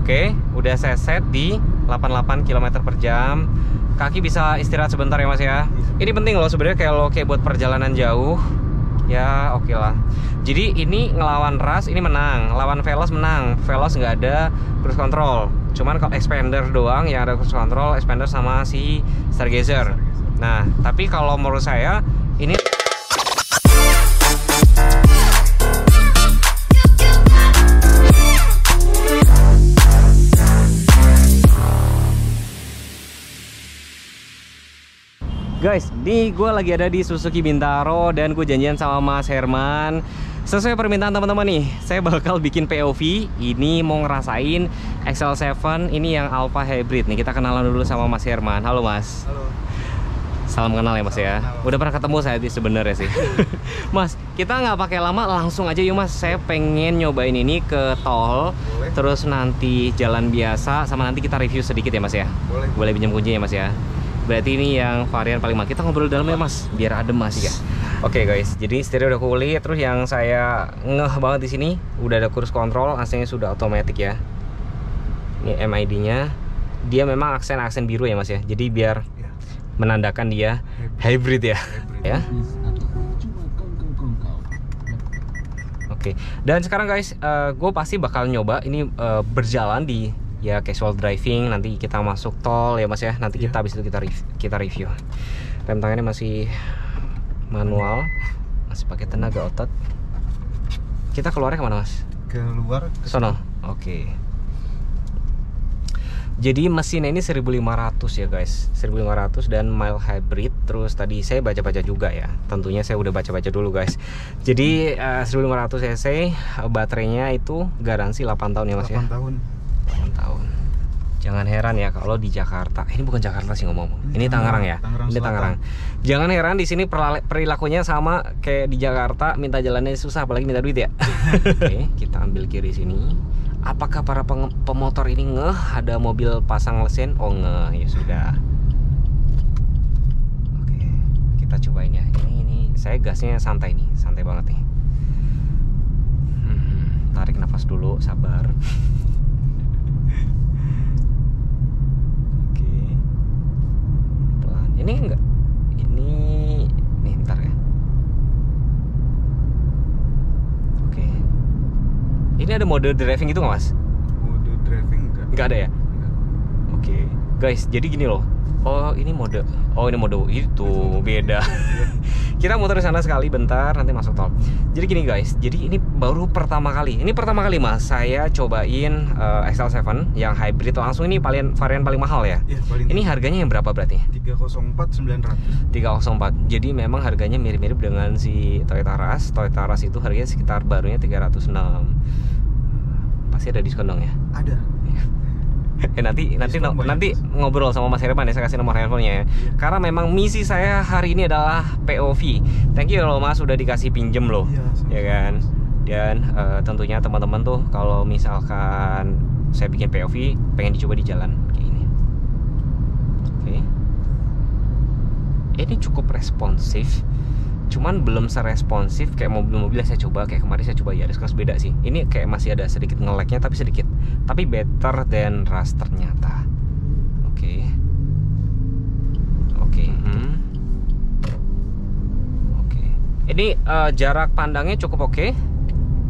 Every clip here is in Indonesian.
Oke, udah saya set di 88 km per jam. Kaki bisa istirahat sebentar ya Mas ya. Ini penting loh sebenarnya kalau kayak buat perjalanan jauh. Ya oke lah. Jadi ini ngelawan Rush ini menang, lawan Veloz menang. Veloz nggak ada cruise control. Cuman kalau Expander doang yang ada cruise control, Expander sama si Stargazer. Nah, tapi kalau menurut saya ini guys, nih gue lagi ada di Suzuki Bintaro dan gue janjian sama Mas Herman. Sesuai permintaan teman-teman nih, saya bakal bikin POV. Ini mau ngerasain XL7, ini yang Alpha Hybrid nih. Kita kenalan dulu sama Mas Herman. Halo Mas. Halo. Salam kenal ya Mas ya. Udah pernah ketemu saya sebenarnya sih. Mas, kita nggak pakai lama, langsung aja yuk Mas. Saya pengen nyobain ini ke tol. Boleh. Terus nanti jalan biasa, sama nanti kita review sedikit ya Mas ya. Boleh. Boleh pinjam kuncinya Mas ya. Berarti ini yang varian paling mahal. Kita ngobrol dalam ya Mas, biar adem Mas ya. Oke guys, jadi setirnya udah kulit. Terus yang saya ngeh banget di sini udah ada cruise control, AC-nya sudah otomatis ya. Ini MID-nya. Dia memang aksen biru ya Mas ya. Jadi biar menandakan dia hybrid ya. Ya. Oke. Dan sekarang guys, gue pasti bakal nyoba ini berjalan di ya casual driving. Nanti kita masuk tol ya Mas ya. Nanti kita habis itu kita review. Rem tangannya masih manual, masih pakai tenaga otot. Kita keluarnya kemana Mas? Keluar ke sono. Oke. Jadi mesinnya ini 1500 ya guys, 1500 dan mild hybrid. Terus tadi saya baca-baca juga ya. Tentunya saya udah baca-baca dulu guys. Jadi 1500 cc, baterainya itu garansi 8 tahun ya Mas 8 ya. 8 tahun. 8 tahun. Jangan heran ya kalau di Jakarta. Ini bukan Jakarta sih ngomong. Ini Tangerang ya. Ini Tangerang. Jangan heran di sini perilakunya sama kayak di Jakarta, minta jalannya susah apalagi minta duit ya. Oke, kita ambil kiri sini. Apakah para pemotor ini ngeh ada mobil pasang lesen? Oh ngeh, ya sudah. Oke, kita cobain ya. Ini saya gasnya santai nih, santai banget nih. Tarik nafas dulu, sabar. Ini enggak, nih bentar ya. Oke, ini ada mode driving gitu nggak Mas? Mode driving Nggak ada ya? Enggak. Oke, guys, jadi gini loh. Oh ini mode itu beda. Kita muter sana sekali bentar, nanti masuk tol. Jadi gini guys, jadi ini baru pertama kali. Ini pertama kali Mas saya cobain XL7 yang hybrid langsung. Ini varian paling mahal ya? Iya, paling. Ini harganya yang berapa berarti? 304.900. 304. Jadi memang harganya mirip-mirip dengan si Toyota Rush. Toyota Rush itu harganya sekitar barunya 306. Pasti ada diskon dong ya? Ada. Nanti ngobrol sama Mas Herman ya, saya kasih nomor handphonenya ya. Karena memang misi saya hari ini adalah POV. Thank you loh Mas udah dikasih pinjem loh. Ya kan. Dan tentunya teman-teman tuh kalau misalkan saya bikin POV pengen dicoba di jalan kayak ini. Oke. Ini cukup responsif. Cuman belum seresponsif kayak mobil-mobil yang saya coba. Kayak kemarin saya coba Yaris Cross, beda sih. Ini kayak masih ada sedikit nge-lag-nya, tapi sedikit. Tapi better than Rush ternyata. Oke. Oke. Oke. Ini jarak pandangnya cukup oke.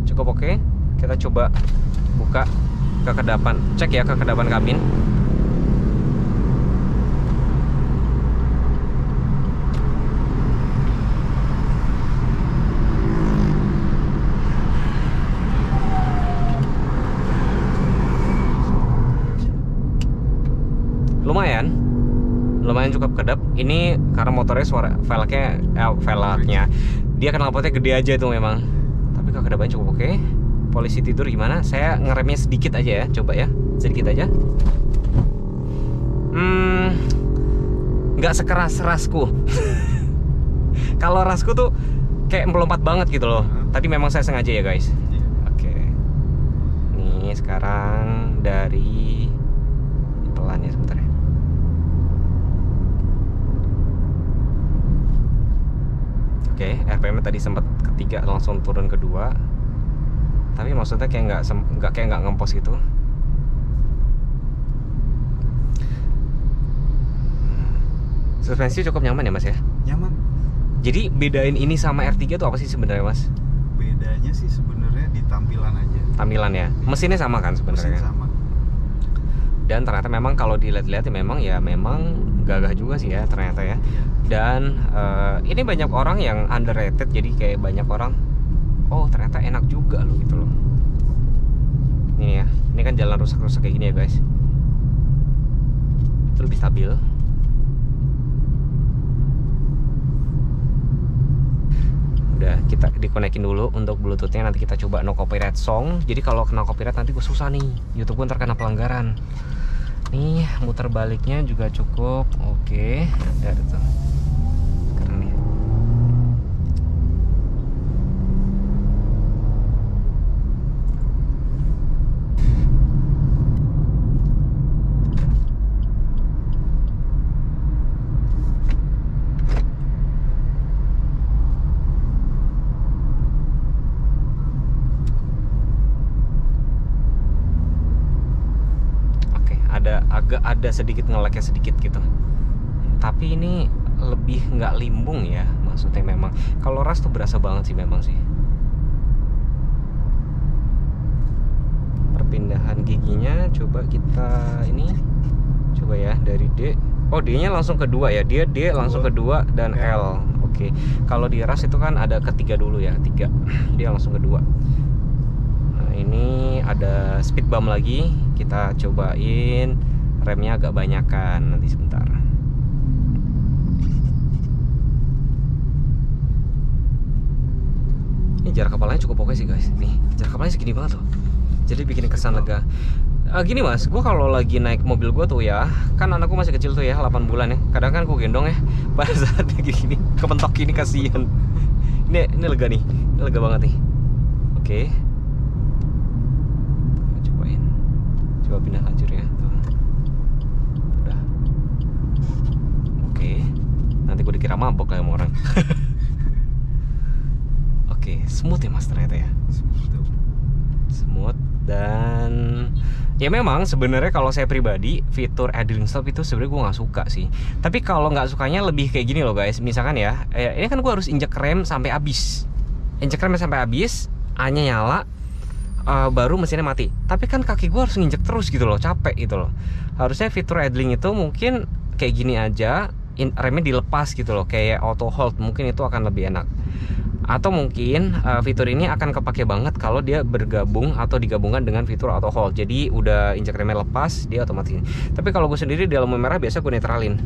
Cukup oke. Kita coba buka kekedapan. Cek ya kekedapan kabin. Lumayan cukup kedap. Ini karena motornya suara velgnya dia knalpotnya gede aja tuh memang. Tapi kekedapannya cukup oke. Polisi tidur gimana? Saya ngeremnya sedikit aja ya, coba ya, sedikit aja. Nggak sekeras Rasku. Kalau Rasku tuh kayak melompat banget gitu loh. Tadi memang saya sengaja ya guys. Oke. Nih sekarang dari pelan ya sebentar ya. Oke, RPM tadi sempat ketiga langsung turun kedua. Tapi maksudnya kayak nggak ngempos gitu. Suspensi cukup nyaman ya Mas ya? Nyaman. Jadi bedain ini sama R3 tuh apa sih sebenarnya Mas? Bedanya sih sebenarnya di tampilan aja. Tampilan ya. Mesinnya sama kan Mesin sebenarnya? sama. Dan ternyata memang kalau dilihat-lihat ya memang gagah juga sih ya ternyata ya. Dan ini banyak orang yang underrated, jadi kayak banyak orang, oh ternyata enak juga loh gitu loh. Ini ya, ini kan jalan rusak-rusak kayak gini ya guys. Itu lebih stabil. Udah, kita dikonekin dulu untuk bluetoothnya, nanti kita coba no copyright song. Jadi kalau kena copyright nanti gue susah nih, YouTube gue ntar kena pelanggaran. Nih muter baliknya juga cukup oke. Ya itu keren nih. Agak ada sedikit ngeleknya sedikit gitu, tapi ini lebih nggak limbung ya, maksudnya memang kalau ras tuh berasa banget sih memang sih. Perpindahan giginya coba kita ini coba ya dari D. Oh D nya langsung kedua ya, dia D langsung kedua dan L. Oke. Kalau di ras itu kan ada ketiga dulu ya, ketiga dia langsung kedua. Nah ini ada speed bump lagi, kita cobain remnya agak banyakan nanti sebentar. Ini jarak kepalanya cukup oke sih guys. Nih jarak kepalanya segini banget loh, jadi bikin kesan lega. Gini Mas, gue kalau lagi naik mobil gue tuh ya, kan anakku masih kecil tuh ya, 8 bulan ya. Kadang kan gue gendong ya, pada saat gini kepentok gini kasihan. Ini lega nih, ini lega banget nih. Oke. Cobain, coba pindah lajur ya. Tuh. Udah. Oke. Nanti gue dikira mabok kayak sama orang. Oke, smooth ya Mas ternyata ya. Smooth dan ya memang sebenarnya kalau saya pribadi fitur idling stop itu sebenarnya gue nggak suka sih. Tapi kalau nggak sukanya lebih kayak gini loh guys. Misalkan ya, ini kan gue harus injek rem sampai habis. Injek rem sampai habis, A-nya nyala, baru mesinnya mati. Tapi kan kaki gue harus nginjek terus gitu loh, capek gitu loh. Harusnya fitur idling itu mungkin kayak gini aja, remnya dilepas gitu loh, kayak auto hold, mungkin itu akan lebih enak. Atau mungkin fitur ini akan kepake banget kalau dia bergabung atau digabungkan dengan fitur auto hold. Jadi udah injek remnya lepas, dia otomatis. Tapi kalau gue sendiri di lampu merah biasa gue netralin.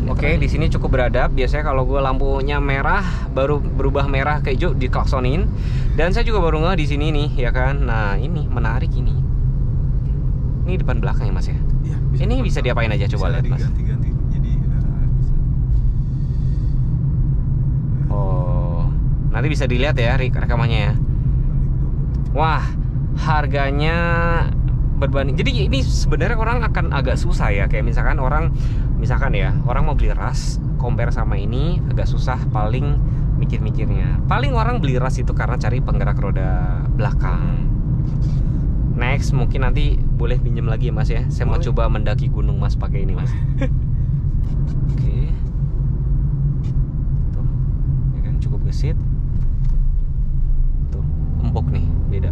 Oke, di sini cukup beradab. Biasanya kalau gue lampunya merah baru berubah merah ke hijau diklaksonin. Dan saya juga baru ngeh di sini nih, ya kan. Nah, ini menarik ini. Ini depan belakang ya, Mas ya? Iya, ini bisa diapain aja coba lihat, Mas. Ganti-ganti. Jadi bisa. Oh, nanti bisa dilihat ya rekamannya ya. Wah, harganya berbanding. Jadi ini sebenarnya orang akan agak susah ya. Kayak misalkan ya, orang mau beli ras, compare sama ini agak susah. Paling mikir-mikirnya. Paling orang beli ras itu karena cari penggerak roda belakang. Next, mungkin nanti boleh pinjam lagi ya Mas ya. Saya mau coba mendaki gunung Mas pakai ini Mas. Oke. Tuh, ya kan cukup gesit. Tuh, empuk nih, beda.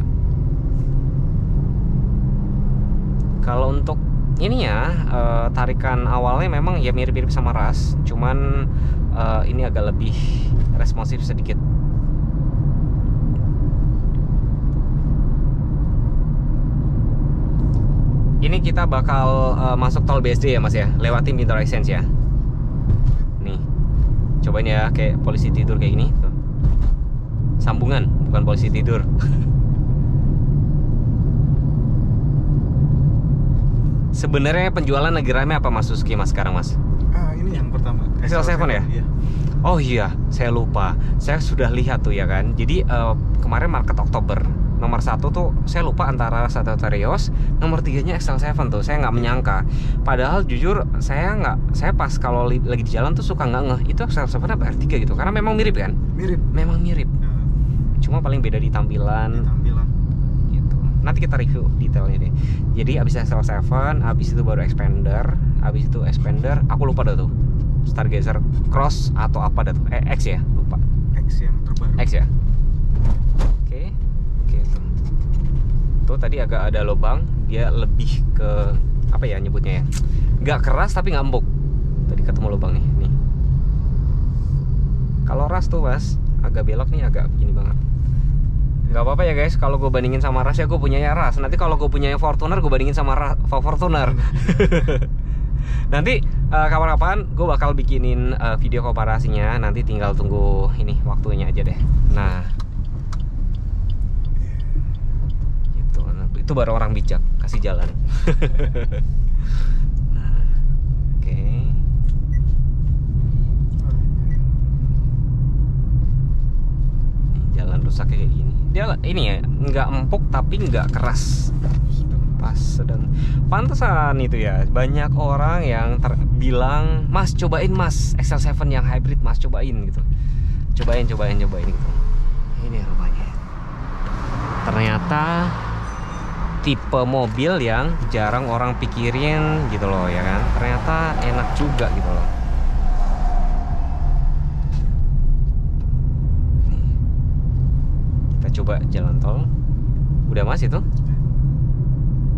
Kalau untuk ini ya, tarikan awalnya memang ya mirip-mirip sama ras, cuman ini agak lebih responsif sedikit. Ini kita bakal masuk tol BSD ya Mas ya, lewatin Bintaro Exchange ya. Nih, cobain ya kayak polisi tidur kayak gini tuh. Sambungan, bukan polisi tidur. Sebenarnya penjualan lagi rame apa Mas Suzuki Mas sekarang Mas? Ini yang pertama. XL7 ya? Iya. Oh iya, saya lupa. Saya sudah lihat tuh ya kan. Jadi kemarin market Oktober nomor 1 tuh saya lupa antara Sagittarius, nomor 3-nya XL7 tuh. Saya nggak menyangka. Padahal jujur saya pas kalau lagi di jalan tuh suka nggak ngeh itu XL7 apa R3 gitu. Karena memang mirip kan? Mirip. Memang mirip. Ya. Cuma paling beda di tampilan. Tampilan. Gitu. Nanti kita review detailnya deh. Jadi abis SL7, abis itu baru Expander, abis itu Expander, aku lupa dah tuh. Stargazer Cross atau apa dah tuh? X ya, lupa. X yang terbaru. X ya. Oke tuh. Tuh tadi agak ada lubang, dia lebih ke apa ya nyebutnya ya? Nggak keras tapi nggak empuk. Tadi ketemu lubang nih. Kalau ras tuh mas, agak belok nih, agak begini banget. Nggak apa-apa ya guys, kalau gue bandingin sama ras ya gue punyanya ras. Nanti kalau gue punyanya Fortuner, gue bandingin sama Fortuner. Nanti kapan-kapan gue bakal bikinin video komparasinya. Nanti tinggal tunggu ini waktunya aja deh. Nah, itu baru orang bijak, kasih jalan. Nah, oke. Jalan rusaknya kayak gini. Dia ini ya, nggak empuk tapi nggak keras. Pas sedang. Pantesan itu ya, banyak orang yang bilang, "Mas, cobain Mas XL7 yang hybrid, Mas, cobain gitu." Cobain gitu. Ini rupanya. Ternyata tipe mobil yang jarang orang pikirin gitu loh ya kan. Ternyata enak juga gitu loh. Coba jalan tol. Udah mas itu?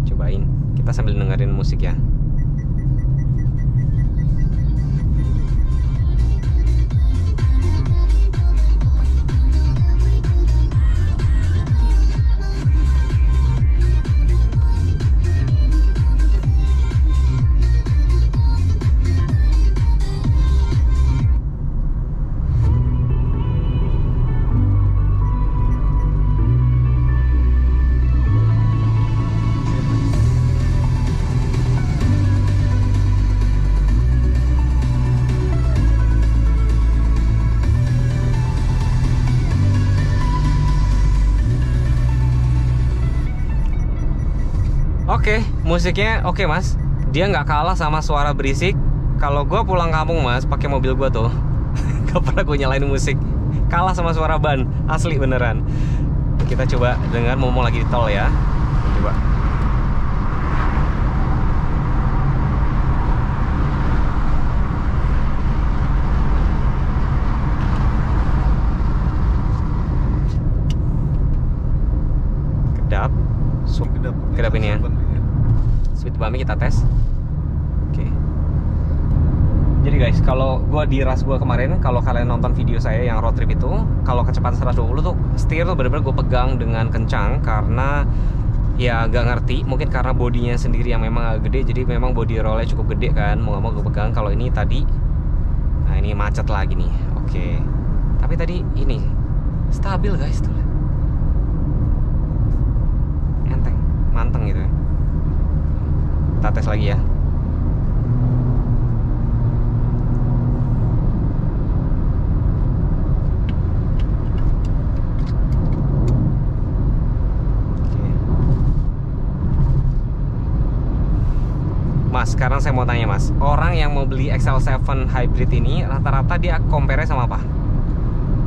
Cobain. Kita sambil dengerin musik ya. Oke, musiknya oke mas. Dia nggak kalah sama suara berisik. Kalau gue pulang kampung mas, pakai mobil gue tuh, gak pernah gue nyalain musik. Kalah sama suara ban, asli beneran. Kita coba dengar, mau lagi di tol ya. Coba. Kedap ini ya. Speed bumpnya kita tes. Oke. Jadi guys, kalau gua di ras gua kemarin, kalau kalian nonton video saya yang road trip itu, kalau kecepatan 120 tuh setir tuh bener-bener gue pegang dengan kencang karena ya gak ngerti, mungkin karena bodinya sendiri yang memang agak gede, jadi memang body rollnya cukup gede kan, mau gak mau gue pegang. Kalau ini tadi, nah ini macet lagi nih. Oke. Tapi tadi ini stabil guys tuh. Manteng gitu ya. Kita tes lagi ya. Mas, sekarang saya mau tanya mas, orang yang mau beli XL7 hybrid ini rata-rata dia compare sama apa?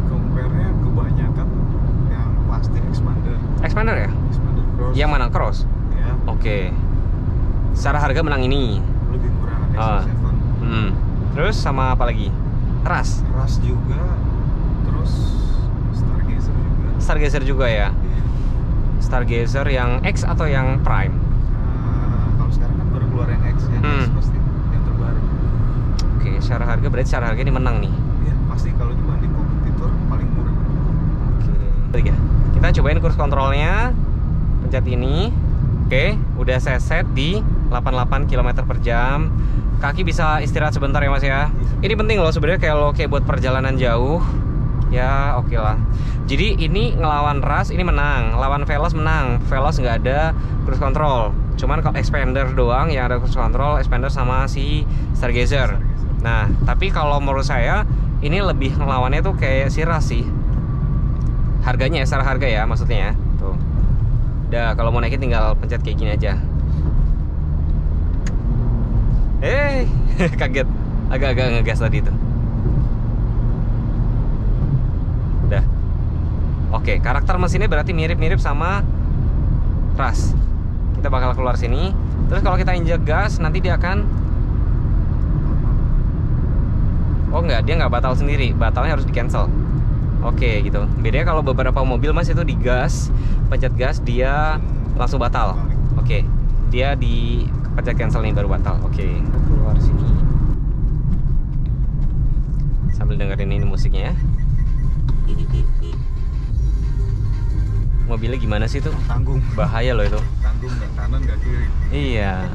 Compare-nya kebanyakan yang plastik Expander. Expander ya? Expander Cross. Yang mana? Cross? Ya. Oke. Secara harga menang ini. Lebih murah XL7. Terus sama apa lagi? Ras? Ras juga. Terus Stargazer juga. Stargazer juga ya? Iya. Stargazer yang X atau yang Prime? Kalau sekarang kan baru keluar yang X ya, X pasti yang terbaru. Oke, secara harga berarti secara harga ini menang nih. Iya, pasti kalau dibanding kompetitor paling murah. Oke. Kita cobain cruise controlnya. Pencet ini. Oke, udah saya set di 88 km per jam. Kaki bisa istirahat sebentar ya mas ya. Ini penting loh sebenarnya kalau kayak buat perjalanan jauh. Ya oke lah. Jadi ini ngelawan ras ini menang, lawan Veloz menang. Veloz nggak ada cruise control. Cuman kalau Expander doang yang ada cruise control, Expander sama si Stargazer. Nah, tapi kalau menurut saya ini lebih ngelawannya tuh kayak si ras sih. Harganya secara harga ya maksudnya ya. Tuh. Udah kalau mau naikin tinggal pencet kayak gini aja. Kaget. Agak-agak ngegas tadi tuh. Udah. Oke, karakter mesinnya berarti mirip-mirip sama ras. Kita bakal keluar sini. Terus kalau kita injek gas, nanti dia akan, oh enggak, dia nggak batal sendiri, batalnya harus di cancel. Oke gitu. Bedanya kalau beberapa mobil mas itu di gas, pencet gas dia langsung batal. Oke, dia di pencet cancel nih baru batal. Oke, keluar sini sambil dengerin ini musiknya ya. Mobilnya gimana sih tuh? Tanggung. Bahaya loh itu. Tanggung, nggak kanan nggak kiri. Iya.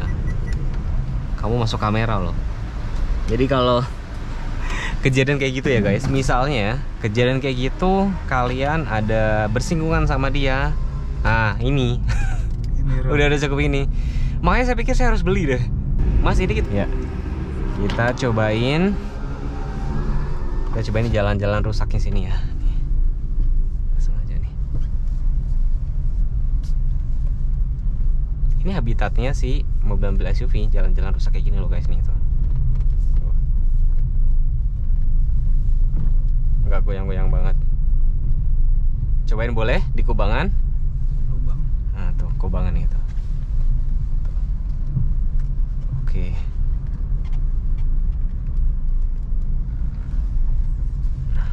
Kamu masuk kamera loh. Jadi kalau kejadian kayak gitu ya guys, misalnya kejadian kayak gitu kalian ada bersinggungan sama dia, ini udah ada cukup ini. Makanya saya pikir saya harus beli deh. Mas ini ya, kita cobain jalan-jalan rusaknya sini ya. Langsung aja nih. Ini habitatnya sih mobil-mobil SUV, jalan-jalan rusak kayak gini loh guys nih tuh. Nggak goyang-goyang banget. Cobain boleh di kubangan. Nah tuh kubangan itu. Oke. Nah.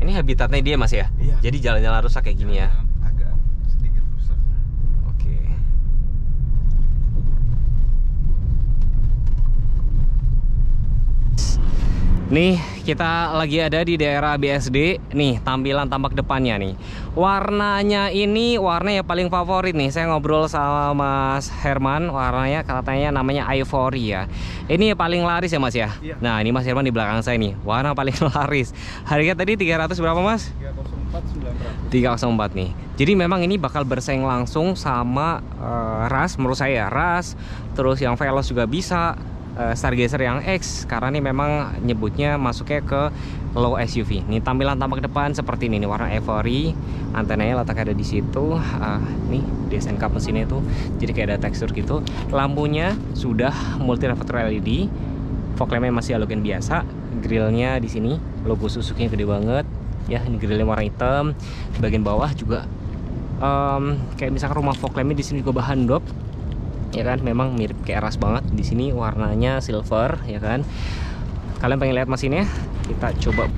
Ini habitatnya dia mas ya? Iya. Jadi jalan-jalan rusak kayak gini ya? Agak sedikit rusak. Oke. Nih kita lagi ada di daerah BSD. Nih tampilan tampak depannya nih. Warnanya ini warna yang paling favorit nih. Saya ngobrol sama Mas Herman, warnanya katanya namanya Ivory ya. Ini paling laris ya Mas ya? Iya. Nah ini Mas Herman di belakang saya nih, warna paling laris. Harga tadi 300 berapa Mas? 304 900. 304 nih. Jadi memang ini bakal bersaing langsung sama Ras menurut saya. Ras, terus yang Veloz juga bisa. Stargazer yang X, karena ini memang nyebutnya masuknya ke low SUV. Nih tampilan tampak depan seperti ini nih, warna Ivory, antenanya letaknya ada di situ. Nih DSN Cup mesinnya itu, jadi kayak ada tekstur gitu. Lampunya sudah multi reflector LED, fog lampnya masih halogen biasa. Grillnya di sini, logo Suzuki yang gede banget. Ya, ini grillnya warna hitam. Bagian bawah juga kayak misalkan rumah fog lampnya di sini juga bahan dop. Ya kan, memang mirip kayak Ras banget. Di sini warnanya silver, ya kan. Kalian pengen lihat mesinnya? Kita coba.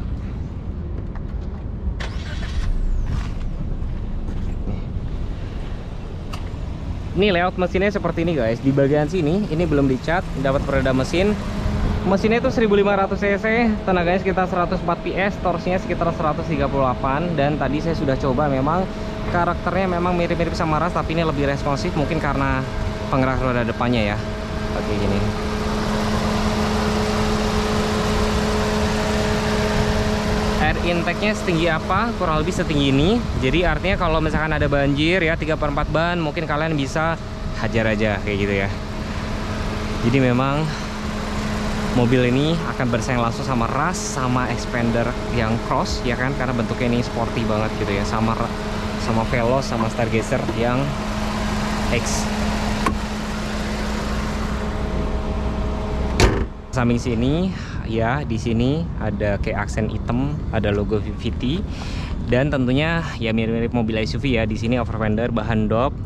Ini layout mesinnya seperti ini guys. Di bagian sini ini belum dicat, dapat peredam mesin. Mesinnya itu 1500 cc, tenaganya sekitar 104 PS, torsinya sekitar 138. Dan tadi saya sudah coba, memang karakternya memang mirip-mirip sama Ras, tapi ini lebih responsif mungkin karena penggerak roda depannya ya. Oke gini. Air intake-nya setinggi apa? Kurang lebih setinggi ini. Jadi artinya kalau misalkan ada banjir ya 3/4 ban, mungkin kalian bisa hajar aja kayak gitu ya. Jadi memang mobil ini akan bersaing langsung sama Ras, sama Xpander yang cross ya kan, karena bentuknya ini sporty banget gitu ya, sama Veloz, sama Stargazer yang X. Samping sini ya, di sini ada kayak aksen hitam, ada logo VT, dan tentunya ya mirip-mirip mobil SUV ya. Di sini over fender, bahan dop,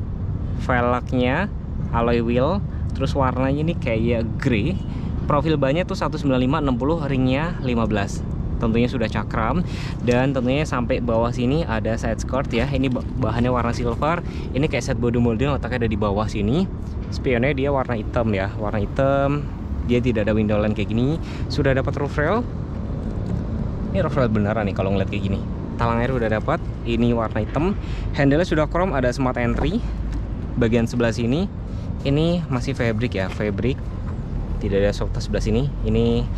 velgnya alloy wheel, terus warnanya ini kayak grey. Profil bannya tuh 195/60, ringnya 15. Tentunya sudah cakram, dan tentunya sampai bawah sini ada side skirt ya. Ini bahannya warna silver. Ini kayak set body molding, letaknya ada di bawah sini. Spionnya dia warna hitam ya, warna hitam. Dia tidak ada window line kayak gini. Sudah dapat roof rail. Ini roof rail beneran nih kalau ngeliat kayak gini. Talang air udah dapat. Ini warna hitam. Handle-nya sudah chrome, ada smart entry. Bagian sebelah sini ini masih fabric ya, fabric. Tidak ada soft touch sebelah sini. Ini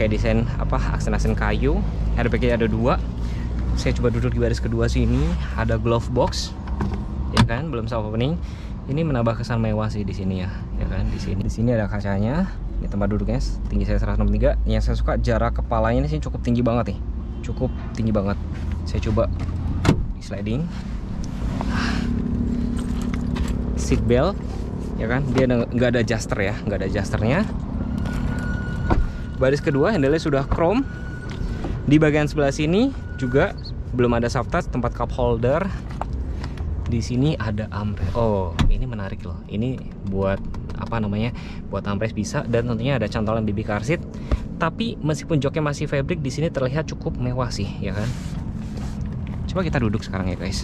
kayak desain apa, aksen-aksen kayu. Airbag-nya ada 2. Saya coba duduk di baris kedua sini. Ada glove box. Ya kan, belum soft opening. Ini menambah kesan mewah sih di sini ya. Ya kan, di sini. Di sini ada kacanya. Ini tempat duduknya, tinggi saya 163. Yang saya suka jarak kepalanya ini sih cukup tinggi banget nih. Cukup tinggi banget. Saya coba di sliding. Seat belt, ya kan, dia nggak ada adjuster ya, nggak ada adjusternya. Baris kedua handle-nya sudah chrome. Di bagian sebelah sini juga belum ada soft touch, tempat cup holder. Di sini ada armrest. Oh, ini menarik loh. Ini buat apa namanya? Buat armrest bisa, dan tentunya ada cantolan BB car seat. Tapi meskipun joknya masih fabric, di sini terlihat cukup mewah sih, ya kan? Coba kita duduk sekarang ya, guys.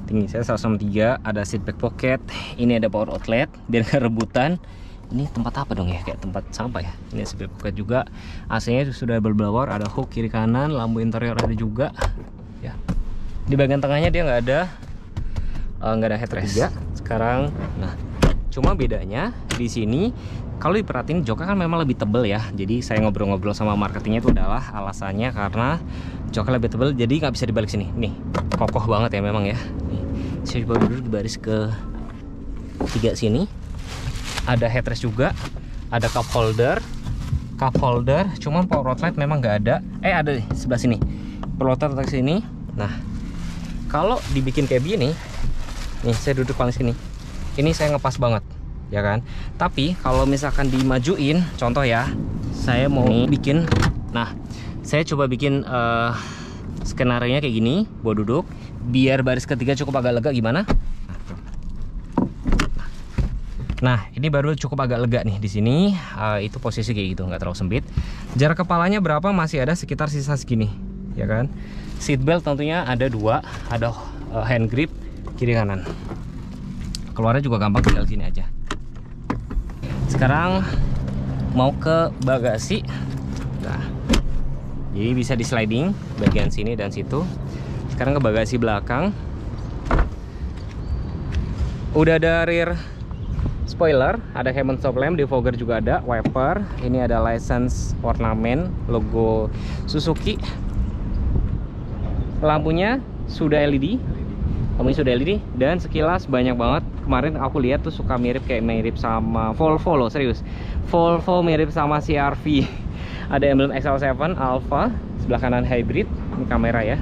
Tinggi saya 103, ada seat back pocket. Ini ada power outlet biar nggak rebutan. Ini tempat apa dong ya? Kayak tempat sampah ya. Ini seat back pocket juga. AC-nya sudah double blower, ada hook kiri kanan, lampu interior ada juga. Ya. Di bagian tengahnya dia nggak ada headrest. Sekarang, nah, cuma bedanya di sini kalau diperhatiin joknya kan memang lebih tebel ya. Jadi saya ngobrol-ngobrol sama marketingnya itu adalah alasannya karena joknya lebih tebel, jadi nggak bisa dibalik sini. Nih, kokoh banget ya memang ya. Nih, saya coba duduk di baris ke 3 sini. Ada headrest juga, ada cup holder, cuman power outlet memang nggak ada. Ada di sebelah sini, power outlet ke sini. Nah, kalau dibikin kayak gini, nih saya duduk paling sini, ini saya ngepas banget, ya kan. Tapi kalau misalkan dimajuin, contoh ya, saya mau bikin, nah, saya coba bikin skenario nya kayak gini, buat duduk, biar baris ketiga cukup agak lega gimana? Nah, ini baru cukup agak lega nih di sini. Itu posisi kayak gitu, nggak terlalu sempit. Jarak kepalanya berapa? Masih ada sekitar sisa segini, ya kan? Seat belt tentunya ada 2, ada hand grip kiri kanan. Keluarnya juga gampang, tinggal sini aja. Sekarang mau ke bagasi. Nah, jadi bisa di sliding bagian sini dan situ. Sekarang ke bagasi belakang. Udah ada rear spoiler, ada Human stop lamp, defogger juga ada, wiper. Ini ada license ornamen logo Suzuki. Lampunya sudah LED. Lampunya sudah LED dan sekilas banyak banget. Kemarin aku lihat tuh suka mirip sama Volvo loh, serius. Volvo mirip sama CR-V. Ada emblem XL7 Alpha, sebelah kanan hybrid. Ini kamera ya.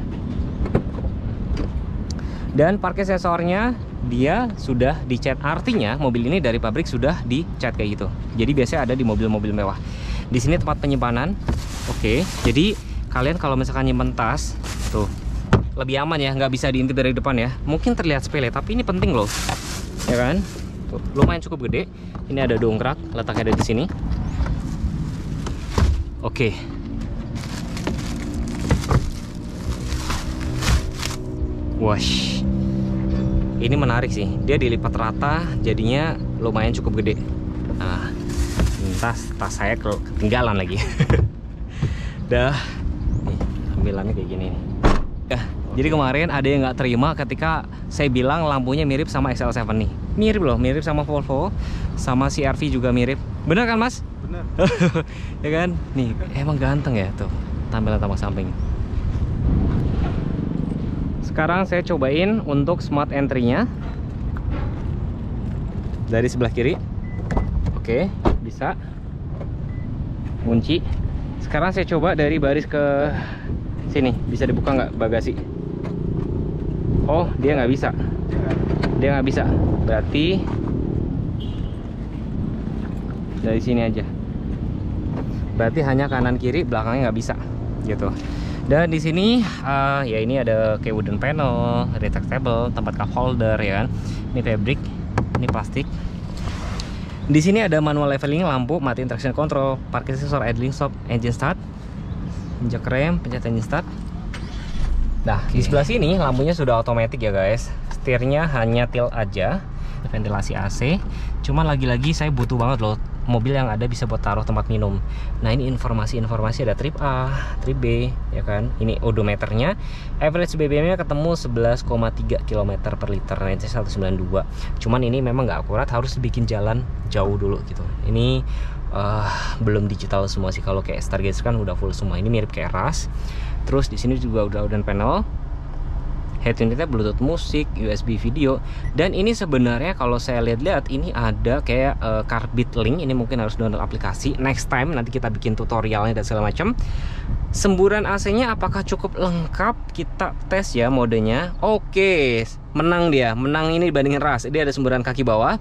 Dan parkir sensornya dia sudah dicat, artinya mobil ini dari pabrik sudah dicat kayak gitu. Jadi biasanya ada di mobil-mobil mewah. Di sini tempat penyimpanan. Oke, jadi kalian kalau misalkan nyimpen tas tuh lebih aman ya, nggak bisa diintip dari depan ya. Mungkin terlihat sepele, tapi ini penting loh, ya kan? Tuh, lumayan cukup gede. Ini ada dongkrak, letaknya ada di sini. Oke. Wash. Ini menarik sih, dia dilipat rata, jadinya lumayan cukup gede. Nah, tas saya ketinggalan lagi. Dah, nih tampilannya kayak gini nih. Ya, jadi kemarin ada yang nggak terima ketika saya bilang lampunya mirip sama XL7 nih. Mirip loh, mirip sama Volvo, sama CR-V juga mirip. Bener kan, Mas? Bener. Ya kan? Nih, emang ganteng ya tuh tampilan tampak samping. Sekarang saya cobain untuk smart entry-nya dari sebelah kiri. Oke, bisa kunci. Sekarang saya coba dari baris ke sini, bisa dibuka nggak bagasi? Oh, dia nggak bisa. Dia nggak bisa. Berarti dari sini aja. Berarti hanya kanan kiri, belakangnya nggak bisa, gitu. Dan di sini ya ini ada kayak wooden panel, retractable, tempat cup holder ya kan. Ini fabric, ini plastik. Di sini ada manual leveling, lampu, matiin traction control, parking sensor, idling stop, engine start, injek rem, pencet engine start. Nah, di sebelah sini lampunya sudah otomatis ya guys. Setirnya hanya tilt aja, ventilasi AC. Cuman lagi-lagi saya butuh banget loh mobil yang ada bisa buat taruh tempat minum. Nah, ini informasi ada trip A, trip B, ya kan. Ini odometernya, average BBM-nya ketemu 11,3 km per liter, range 192. Cuman ini memang nggak akurat, harus bikin jalan jauh dulu gitu. Ini belum digital semua sih. Kalau kayak Stargazer kan udah full semua. Ini mirip kayak Rush. Terus di sini juga udah wooden panel. Head unitnya Bluetooth musik, USB video, dan ini sebenarnya kalau saya lihat-lihat ini ada kayak Carbit link. Ini mungkin harus download aplikasi. Next time nanti kita bikin tutorialnya dan segala macam. Semburan AC-nya apakah cukup lengkap? Kita tes ya modenya. Oke, menang dia, menang ini dibandingin Rush. Dia ada semburan kaki bawah.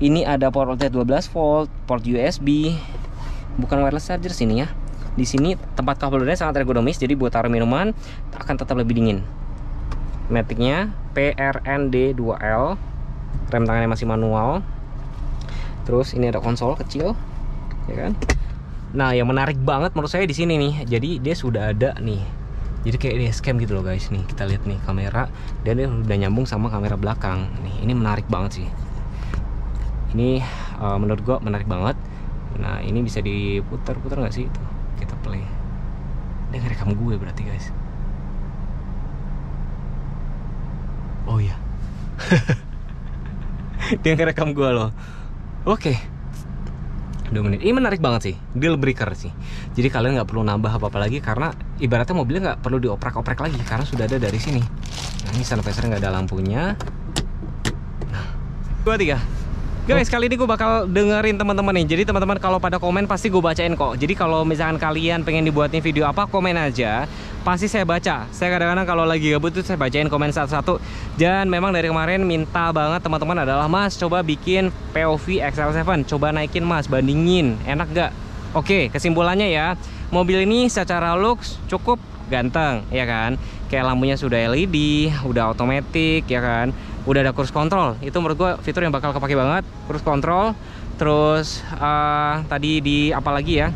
Ini ada power outlet 12 volt, port USB, bukan wireless charger sini ya. Di sini tempat cup holdernya sangat ergonomis, jadi buat taruh minuman akan tetap lebih dingin. Maticnya PRND2L, rem tangannya masih manual. Terus ini ada konsol kecil, ya kan? Nah, yang menarik banget menurut saya di sini nih, jadi dia sudah ada nih. Jadi kayak dashcam gitu loh guys. Nih kita lihat nih kamera, dan dia udah nyambung sama kamera belakang. Nih ini menarik banget sih. Ini menurut gua menarik banget. Nah ini bisa diputar-putar nggak sih? Tuh, kita play. Dia ngerekam gue berarti guys. Oh iya. Dia ngerekam gue loh. Oke. 2 menit. Ini menarik banget sih, deal breaker sih. Jadi kalian nggak perlu nambah apa-apa lagi, karena ibaratnya mobilnya nggak perlu dioprek-oprek lagi karena sudah ada dari sini. Nah ini sun visor nggak ada lampunya. Nah, 2, 3. Guys, kali ini gue bakal dengerin teman-teman nih. Jadi teman-teman kalau pada komen pasti gue bacain kok. Jadi kalau misalkan kalian pengen dibuatin video apa, komen aja. Pasti saya baca. Saya kadang-kadang kalau lagi gabut tuh saya bacain komen satu-satu. Dan memang dari kemarin minta banget teman-teman adalah, Mas coba bikin POV XL7. Coba naikin Mas, bandingin. Enak gak? Oke, kesimpulannya ya. Mobil ini secara looks cukup ganteng, ya kan? Kayak lampunya sudah LED, udah otomatis, ya kan? Udah ada cruise control. Itu menurut gua fitur yang bakal kepake banget. Cruise control. Terus tadi di apa lagi ya?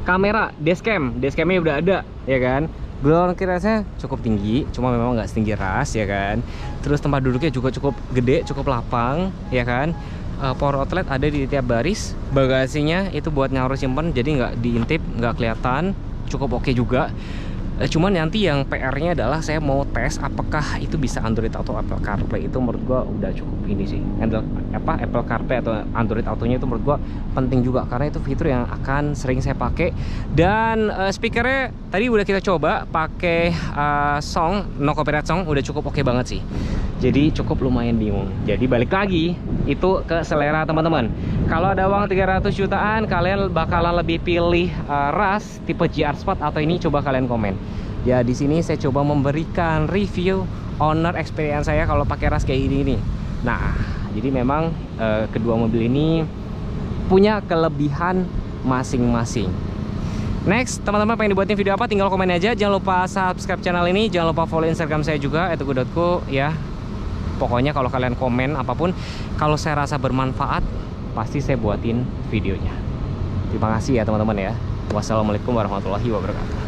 Kamera, dashcamnya udah ada, ya kan? Ground clearance-nya cukup tinggi, cuma memang nggak setinggi ras, ya kan? Terus tempat duduknya juga cukup gede, cukup lapang, ya kan? Power outlet ada di tiap baris. Bagasinya itu buat nyaruh simpen, jadi nggak diintip, nggak kelihatan, cukup oke juga. Cuman nanti yang PR-nya adalah saya mau tes apakah itu bisa Android Auto, Apple CarPlay. Itu menurut gua udah cukup ini sih. Apple CarPlay atau Android Auto-nya itu menurut gua penting juga, karena itu fitur yang akan sering saya pakai. Dan speakernya tadi udah kita coba pakai song, no copyright song, udah cukup oke banget sih. Jadi cukup lumayan bingung. Jadi balik lagi itu ke selera teman-teman. Kalau ada uang 300 jutaan, kalian bakalan lebih pilih ras tipe GR Sport atau ini? Coba kalian komen. Ya di sini saya coba memberikan review owner experience saya kalau pakai ras kayak ini nih. Nah, jadi memang kedua mobil ini punya kelebihan masing-masing. Next, teman-teman pengen dibuatin video apa? Tinggal komen aja. Jangan lupa subscribe channel ini. Jangan lupa follow Instagram saya juga @teguh.co ya. Pokoknya kalau kalian komen apapun, kalau saya rasa bermanfaat, pasti saya buatin videonya. Terima kasih ya teman-teman ya. Wassalamualaikum warahmatullahi wabarakatuh.